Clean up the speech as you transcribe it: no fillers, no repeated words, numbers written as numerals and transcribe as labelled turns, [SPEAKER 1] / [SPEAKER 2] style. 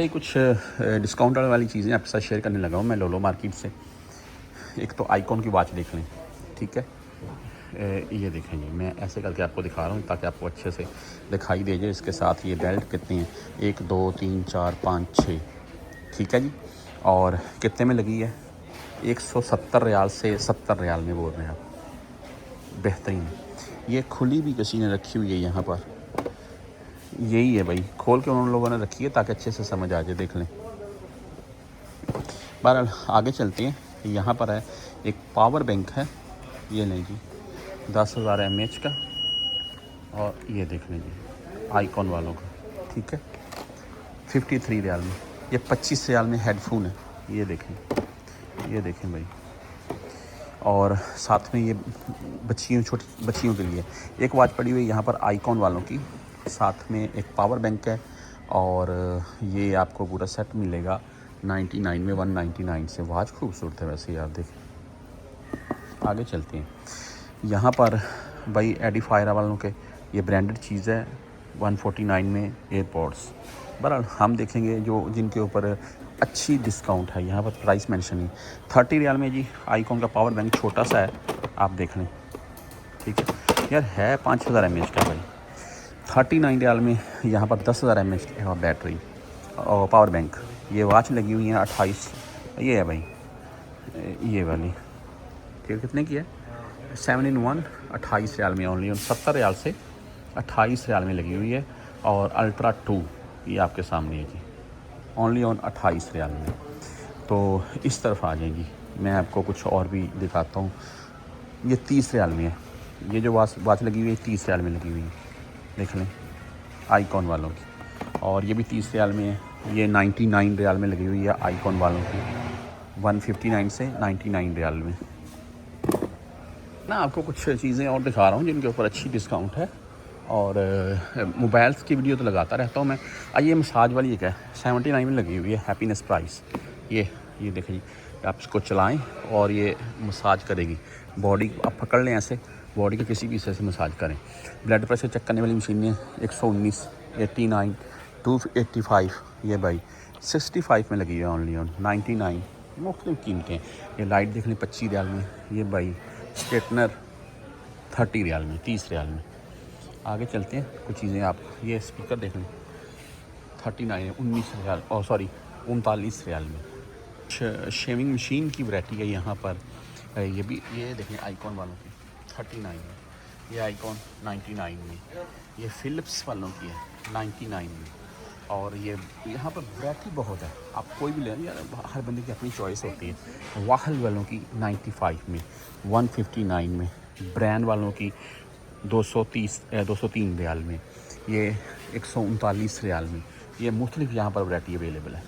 [SPEAKER 1] ही कुछ डिस्काउंट वाली चीज़ें आपके साथ शेयर करने लगा हूँ मैं लोलो मार्केट से। एक तो आइकॉन की वॉच देख लें, ठीक है। ये देखें जी, मैं ऐसे करके आपको दिखा रहा हूँ ताकि आपको अच्छे से दिखाई दे जाए। इसके साथ ये बेल्ट कितनी है, 1 2 3 4 5 6, ठीक है जी। और कितने में लगी है, 170 रियाल से 70 रियाल में बोल रहे हैं आप, बेहतरीन। ये खुली भी किसी ने रखी हुई है यहाँ पर, यही है भाई, खोल के उन लोगों ने रखी है ताकि अच्छे से समझ आ जाए, देख लें। बहरहाल आगे चलते हैं। यहाँ पर है एक पावर बैंक है, ये लें जी, 10,000 mAh का। और ये देख लें जी, आइकॉन वालों का, ठीक है, 53 रियाल में। ये 25 रियाल में हेडफोन है, ये देखें भाई। और साथ में ये बच्चियों, छोटी बच्चियों के लिए एक वॉच पड़ी हुई है यहाँ पर आइकॉन वालों की। साथ में एक पावर बैंक है और ये आपको पूरा सेट मिलेगा 99 में, 199 से। वॉच खूबसूरत है वैसे यार, देखें। आगे चलते हैं। यहाँ पर भाई एडिफायर वालों के ये ब्रांडेड चीज़ है, 149 में एयरपॉड्स। बहरहाल हम देखेंगे जो जिनके ऊपर अच्छी डिस्काउंट है। यहाँ पर प्राइस मेंशन है 30 रियाल में जी। आइकॉन का पावर बैंक छोटा सा है, आप देख लें, ठीक है यार, है 5000 mAh का भाई। 39 रियाल में यहाँ पर 10,000 mAh की बैटरी और पावर बैंक। ये वॉच लगी हुई है 28, ये है भाई, ये वाली, ठीक है। कितने की है, 7 in 1, 28 रियाल में ओनली। 70 रियाल से 28 रियाल में लगी हुई है। और अल्ट्रा 2 ये आपके सामने है जी, ओनली ऑन 28 रियाल में। तो इस तरफ आ जाएंगी, मैं आपको कुछ और भी दिखाता हूँ। ये 30 रियाल में है, ये जो वाच लगी हुई है 30 रियाल में लगी हुई है, देख लें, आइकॉन वालों की। और ये भी 30 रियाल में है। ये 99 रियाल में लगी हुई है आइकॉन वालों की, 159 से 99 रियाल में ना। आपको कुछ चीज़ें और दिखा रहा हूँ जिनके ऊपर अच्छी डिस्काउंट है। और मोबाइल्स की वीडियो तो लगाता रहता हूँ मैं। आइए, मसाज वाली एक है, 79 में लगी हुई है, हैप्पीनेस प्राइस। ये देखें जी, आप इसको चलाएं और ये मसाज करेगी बॉडी। आप पकड़ लें ऐसे, बॉडी के किसी भी हिस्से से मसाज करें। ब्लड प्रेशर चेक करने वाली मशीनें 119, 89, 285, ये भाई 65 में लगी है, ओनली ऑन 99। मुख्तलिफ कीमतें। ये लाइट देख लें 25 रियाल में, ये भाई स्ट्रेटनर 30 रियाल में, 30 रियाल में। आगे चलते हैं कुछ चीज़ें। आप ये स्पीकर देख लें 39, 19 रियाल, और सॉरी 39 रियाल में। शेविंग मशीन की वैरायटी है यहाँ पर। ये भी, ये देखें आइकॉन वालों की 39 में, ये आइकॉन 99 में, ये फ़िलिप्स वालों की है 99 में। और ये यहाँ पर वैरायटी बहुत है, आप कोई भी लें यार, हर बंदे की अपनी चॉइस होती है। वाहल वालों की 95 में, 159 में, ब्रांड वालों की 203 रियाल में, ये 139 रियाल में। ये मुख्तलिफ यहाँ पर वैरायटी अवेलेबल है।